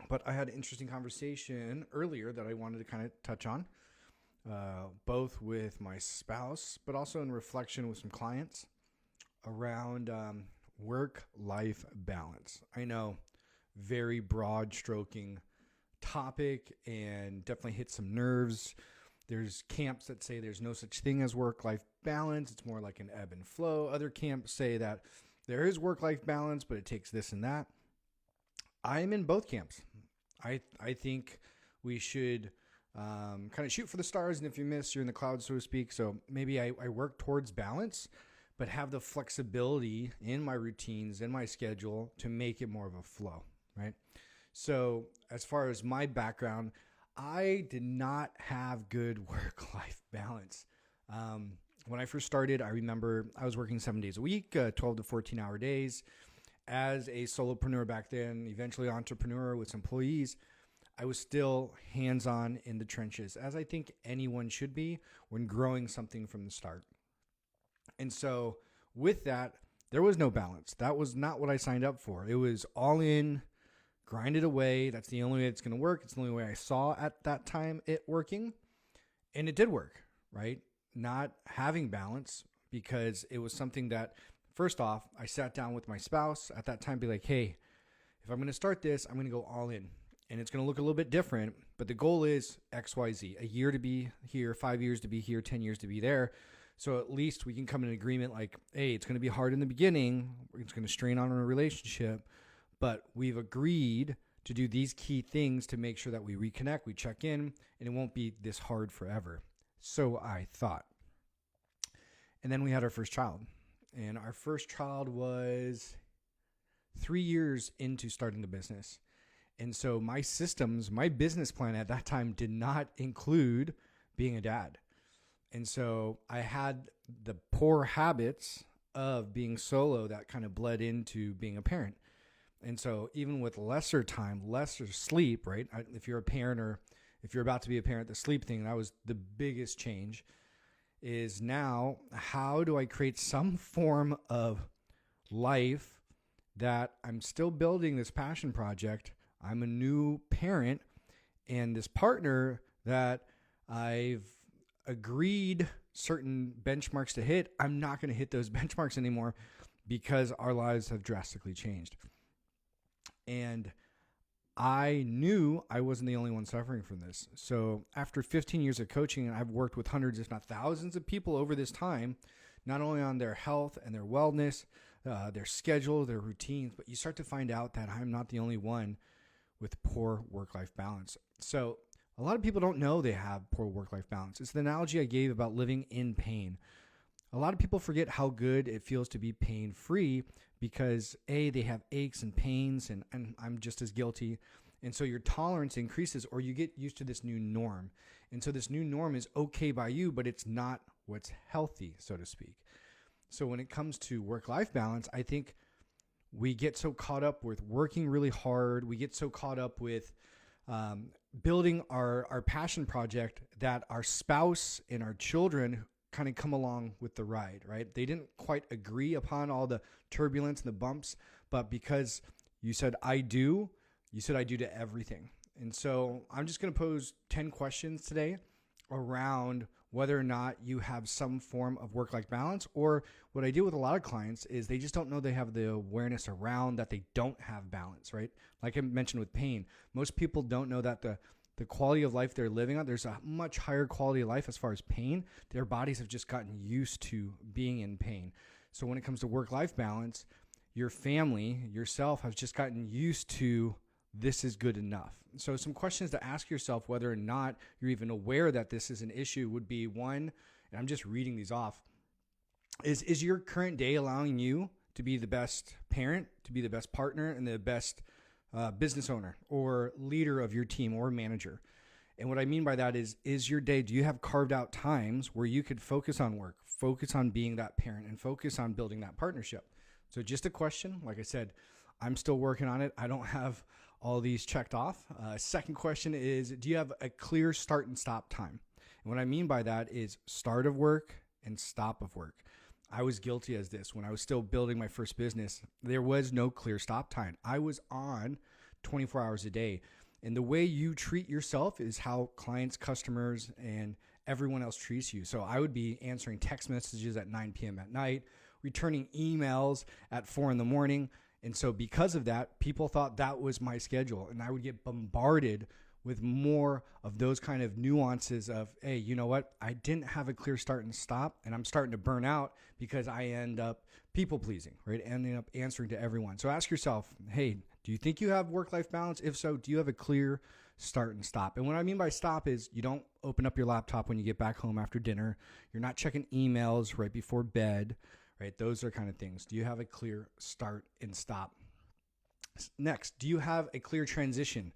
But I had an interesting conversation earlier that I wanted to kind of touch on, both with my spouse, but also in reflection with some clients around work-life balance. I know, very broad stroking topic and definitely hits some nerves. There's camps that say there's no such thing as work-life balance. It's more like an ebb and flow. Other camps say that there is work-life balance, but it takes this and that. I'm in both camps. I think we should kind of shoot for the stars, and if you miss, you're in the clouds, so to speak. So maybe I work towards balance, but have the flexibility in my routines and my schedule to make it more of a flow, right? So as far as my background, I did not have good work-life balance. When I first started, I remember I was working 7 days a week, 12 to 14-hour days. As a solopreneur back then, eventually entrepreneur with employees, I was still hands-on in the trenches, as I think anyone should be when growing something from the start. And so with that, there was no balance. That was not what I signed up for. It was all in, grind it away. That's the only way it's going to work. It's the only way I saw at that time it working. And it did work, right? Not having balance, because it was something that, first off, I sat down with my spouse at that time, be like, hey, if I'm going to start this, I'm going to go all in. And it's going to look a little bit different, but the goal is X, Y, Z. A year to be here, 5 years to be here, 10 years to be there. So at least we can come in agreement like, hey, it's going to be hard in the beginning. It's going to strain on our relationship. But we've agreed to do these key things to make sure that we reconnect, we check in, and it won't be this hard forever. So I thought. And then we had our first child. And our first child was 3 years into starting the business. And so my systems, my business plan at that time did not include being a dad. And so I had the poor habits of being solo that kind of bled into being a parent. And so even with lesser time, lesser sleep, right? If you're a parent or if you're about to be a parent, the sleep thing, that was the biggest change. Is now, how do I create some form of life that I'm still building this passion project? I'm a new parent, and this partner that I've agreed certain benchmarks to hit, I'm not going to hit those benchmarks anymore because our lives have drastically changed. And I knew I wasn't the only one suffering from this. So after 15 years of coaching, and I've worked with hundreds, if not thousands of people over this time, not only on their health and their wellness, their schedule, their routines, but you start to find out that I'm not the only one with poor work-life balance. So a lot of people don't know they have poor work-life balance. It's the analogy I gave about living in pain. A lot of people forget how good it feels to be pain-free because they have aches and pains, and I'm just as guilty. And so your tolerance increases, or you get used to this new norm. And so this new norm is okay by you, but it's not what's healthy, so to speak. So when it comes to work-life balance, I think we get so caught up with working really hard. We get so caught up with building our passion project that our spouse and our children kind of come along with the ride, right? They didn't quite agree upon all the turbulence and the bumps, but because you said, I do, you said I do to everything. And so I'm just going to pose 10 questions today around whether or not you have some form of work-life balance, or what I deal with a lot of clients is they just don't know they have the awareness around that they don't have balance, right? Like I mentioned with pain, most people don't know that the quality of life they're living on, there's a much higher quality of life as far as pain. Their bodies have just gotten used to being in pain. So when it comes to work-life balance, your family, yourself has just gotten used to this is good enough. So some questions to ask yourself whether or not you're even aware that this is an issue would be one, and I'm just reading these off, is your current day allowing you to be the best parent, to be the best partner, and the best business owner or leader of your team or manager? And what I mean by that is your day, do you have carved out times where you could focus on work, focus on being that parent, and focus on building that partnership? So just a question. Like I said, I'm still working on it. I don't have all these checked off. Second question is, do you have a clear start and stop time? And what I mean by that is start of work and stop of work. I was guilty as this. When I was still building my first business, there was no clear stop time. I was on 24 hours a day. And the way you treat yourself is how clients, customers, and everyone else treats you. So I would be answering text messages at 9 p.m. at night, returning emails at 4 in the morning. And so because of that, people thought that was my schedule. And I would get bombarded with more of those kind of nuances of, hey, you know what? I didn't have a clear start and stop, and I'm starting to burn out because I end up people pleasing, right? Ending up answering to everyone. So ask yourself, hey, do you think you have work-life balance? If so, do you have a clear start and stop? And what I mean by stop is you don't open up your laptop when you get back home after dinner. You're not checking emails right before bed, right? Those are kind of things. Do you have a clear start and stop? Next, do you have a clear transition?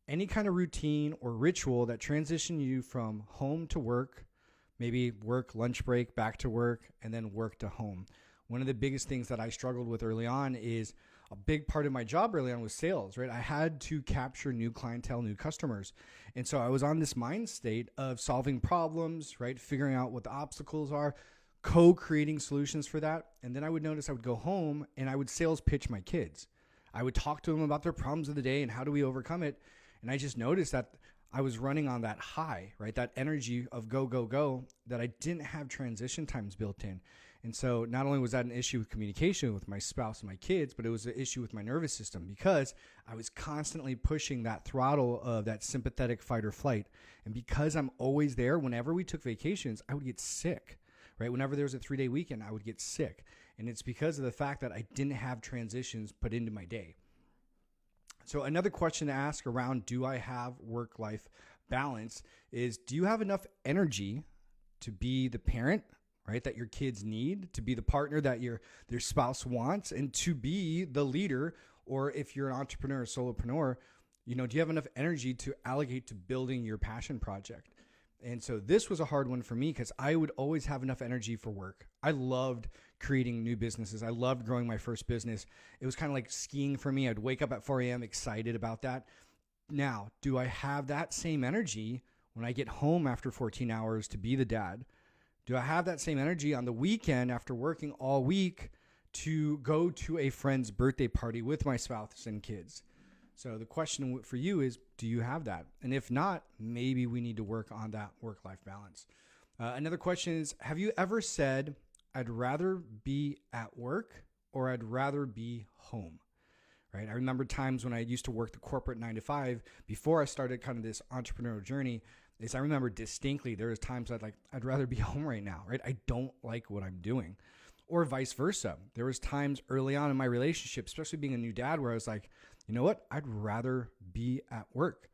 Any kind of routine or ritual that transition you from home to work, maybe work, lunch break, back to work, and then work to home. One of the biggest things that I struggled with early on is a big part of my job early on was sales, right? I had to capture new clientele, new customers. And so I was on this mind state of solving problems, right? Figuring out what the obstacles are, co-creating solutions for that. And then I would notice I would go home and I would sales pitch my kids. I would talk to them about their problems of the day and how do we overcome it. And I just noticed that I was running on that high, right? That energy of go, go, go, that I didn't have transition times built in. And so not only was that an issue with communication with my spouse and my kids, but it was an issue with my nervous system because I was constantly pushing that throttle of that sympathetic fight or flight. And because I'm always there, whenever we took vacations, I would get sick, right? Whenever there was a 3-day weekend, I would get sick. And it's because of the fact that I didn't have transitions put into my day. So another question to ask around, do I have work-life balance, is do you have enough energy to be the parent, right, that your kids need, to be the partner that their spouse wants, and to be the leader, or if you're an entrepreneur or solopreneur, do you have enough energy to allocate to building your passion project? And so this was a hard one for me because I would always have enough energy for work. I loved creating new businesses. I loved growing my first business. It was kind of like skiing for me. I'd wake up at 4 a.m. excited about that. Now, do I have that same energy when I get home after 14 hours to be the dad? Do I have that same energy on the weekend after working all week to go to a friend's birthday party with my spouse and kids? So the question for you is, do you have that? And if not, maybe we need to work on that work-life balance. Another question is, have you ever said, I'd rather be at work or I'd rather be home? Right? I remember times when I used to work the corporate 9 to 5 before I started kind of this entrepreneurial journey. I remember distinctly there was times I'd rather be home right now, right? I don't like what I'm doing. Or vice versa. There was times early on in my relationship, especially being a new dad, where I was like, you know what? I'd rather be at work.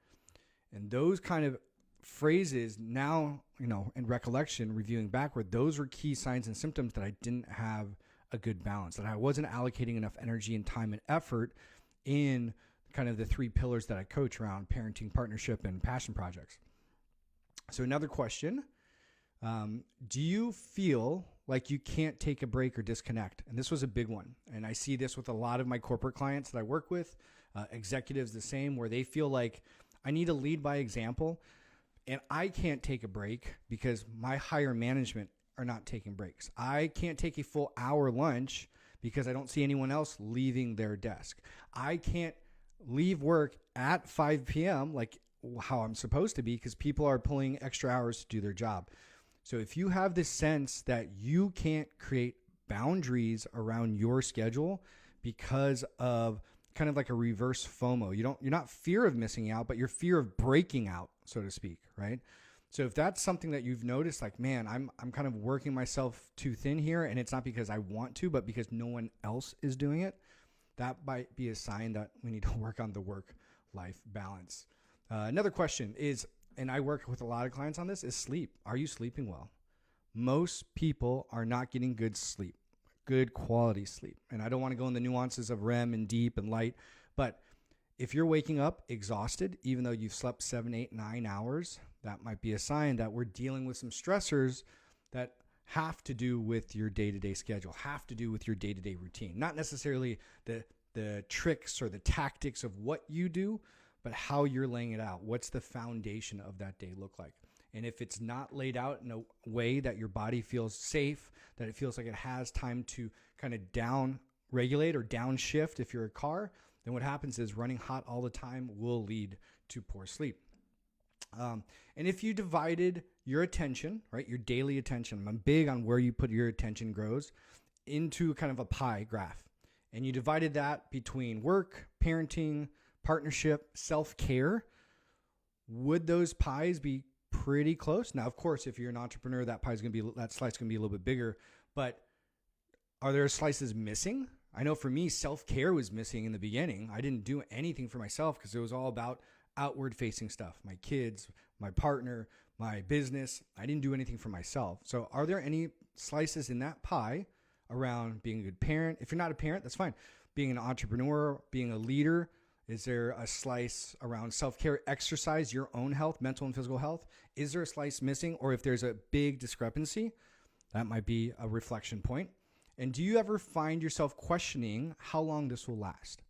And those kind of phrases now, in recollection, reviewing backward, those were key signs and symptoms that I didn't have a good balance, that I wasn't allocating enough energy and time and effort in kind of the 3 pillars that I coach around: parenting, partnership, and passion projects. So another question, do you feel like you can't take a break or disconnect? And this was a big one. And I see this with a lot of my corporate clients that I work with, executives the same, where they feel like I need to lead by example and I can't take a break because my higher management are not taking breaks. I can't take a full hour lunch because I don't see anyone else leaving their desk. I can't leave work at 5 p.m. like how I'm supposed to be because people are pulling extra hours to do their job. So if you have this sense that you can't create boundaries around your schedule because of kind of like a reverse FOMO, you're not fear of missing out, but you're fear of breaking out, so to speak, right? So if that's something that you've noticed, like, man, I'm kind of working myself too thin here, and it's not because I want to, but because no one else is doing it, that might be a sign that we need to work on the work-life balance. Another question is, and I work with a lot of clients on this, is sleep. Are you sleeping well? Most people are not getting good sleep, good quality sleep. And I don't want to go in the nuances of REM and deep and light, but if you're waking up exhausted, even though you've slept 7, 8, 9 hours, that might be a sign that we're dealing with some stressors that have to do with your day-to-day schedule, have to do with your day-to-day routine. Not necessarily the tricks or the tactics of what you do, but how you're laying it out. What's the foundation of that day look like? And if it's not laid out in a way that your body feels safe, that it feels like it has time to kind of down regulate or downshift if you're a car, then what happens is running hot all the time will lead to poor sleep. And if you divided your attention, right, your daily attention, I'm big on where you put your attention grows, into kind of a pie graph, and you divided that between work, parenting, partnership, self-care, would those pies be pretty close? Now, of course, if you're an entrepreneur, that slice is going to be a little bit bigger, but are there slices missing? I know for me, self-care was missing in the beginning. I didn't do anything for myself because it was all about outward facing stuff. My kids, my partner, my business. I didn't do anything for myself. So are there any slices in that pie around being a good parent? If you're not a parent, that's fine. Being an entrepreneur, being a leader, is there a slice around self-care, exercise, your own health, mental and physical health? Is there a slice missing? Or if there's a big discrepancy, that might be a reflection point. And do you ever find yourself questioning how long this will last?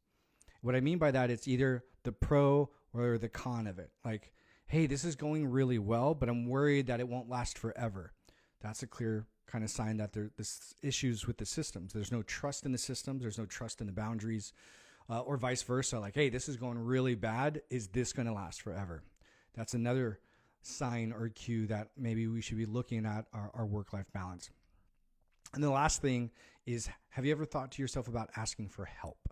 What I mean by that, it's either the pro or the con of it. Like, hey, this is going really well, but I'm worried that it won't last forever. That's a clear kind of sign that there's issues with the systems. There's no trust in the systems. There's no trust in the boundaries, or vice versa. Like, hey, this is going really bad. Is this going to last forever? That's another sign or cue that maybe we should be looking at our work-life balance. And the last thing is, have you ever thought to yourself about asking for help?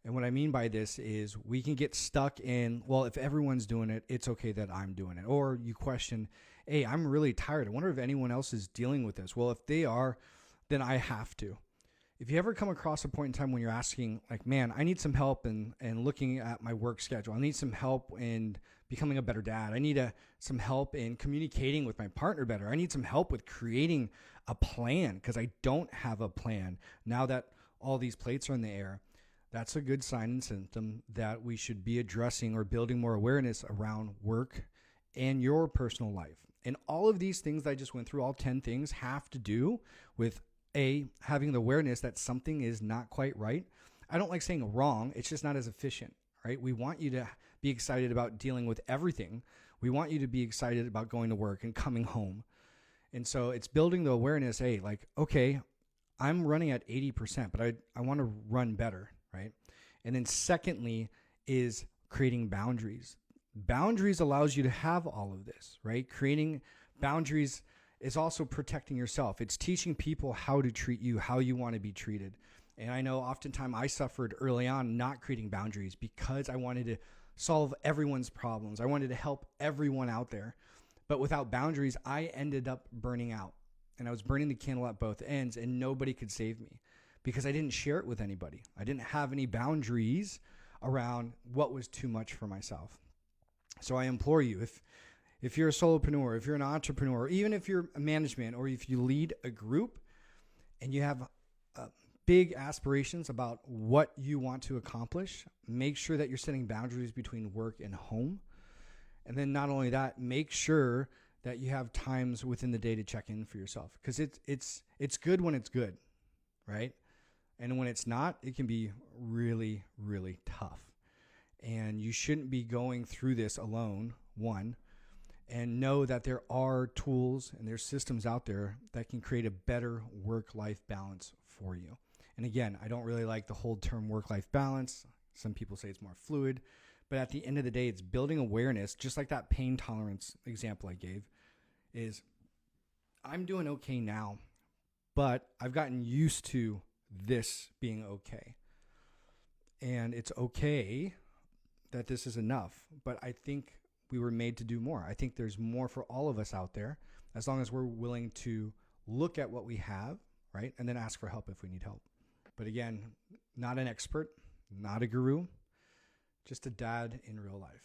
And what I mean by this is we can get stuck in, well, if everyone's doing it, it's okay that I'm doing it. Or you question, hey, I'm really tired. I wonder if anyone else is dealing with this. Well, if they are, then I have to. If you ever come across a point in time when you're asking, like, man, I need some help in looking at my work schedule. I need some help in becoming a better dad. I need some help in communicating with my partner better. I need some help with creating a plan because I don't have a plan. Now that all these plates are in the air, that's a good sign and symptom that we should be addressing or building more awareness around work and your personal life. And all of these things that I just went through, all 10 things, have to do with having the awareness that something is not quite right. I don't like saying wrong. It's just not as efficient, right? We want you to be excited about dealing with everything. We want you to be excited about going to work and coming home. And so it's building the awareness, hey, like, okay, I'm running at 80%, but I want to run better, right? And then secondly is creating boundaries. Boundaries allows you to have all of this, right? Creating boundaries is also protecting yourself. It's teaching people how to treat you, how you want to be treated. And I know oftentimes I suffered early on not creating boundaries because I wanted to solve everyone's problems. I wanted to help everyone out there. But without boundaries, I ended up burning out. And I was burning the candle at both ends, and nobody could save me because I didn't share it with anybody. I didn't have any boundaries around what was too much for myself. So I implore you, if you're a solopreneur, if you're an entrepreneur, even if you're a management, or if you lead a group and you have big aspirations about what you want to accomplish, make sure that you're setting boundaries between work and home. And then not only that, make sure that you have times within the day to check in for yourself, because it's good when it's good, right? And when it's not, it can be really, really tough. And you shouldn't be going through this alone, one, and know that there are tools and there's systems out there that can create a better work-life balance for you. And again, I don't really like the whole term work-life balance. Some people say it's more fluid. But at the end of the day, it's building awareness, just like that pain tolerance example I gave, is I'm doing okay now, but I've gotten used to this being okay. And it's okay that this is enough, but I think we were made to do more. I think there's more for all of us out there, as long as we're willing to look at what we have, right? And then ask for help if we need help. But again, not an expert, not a guru, just a dad in real life.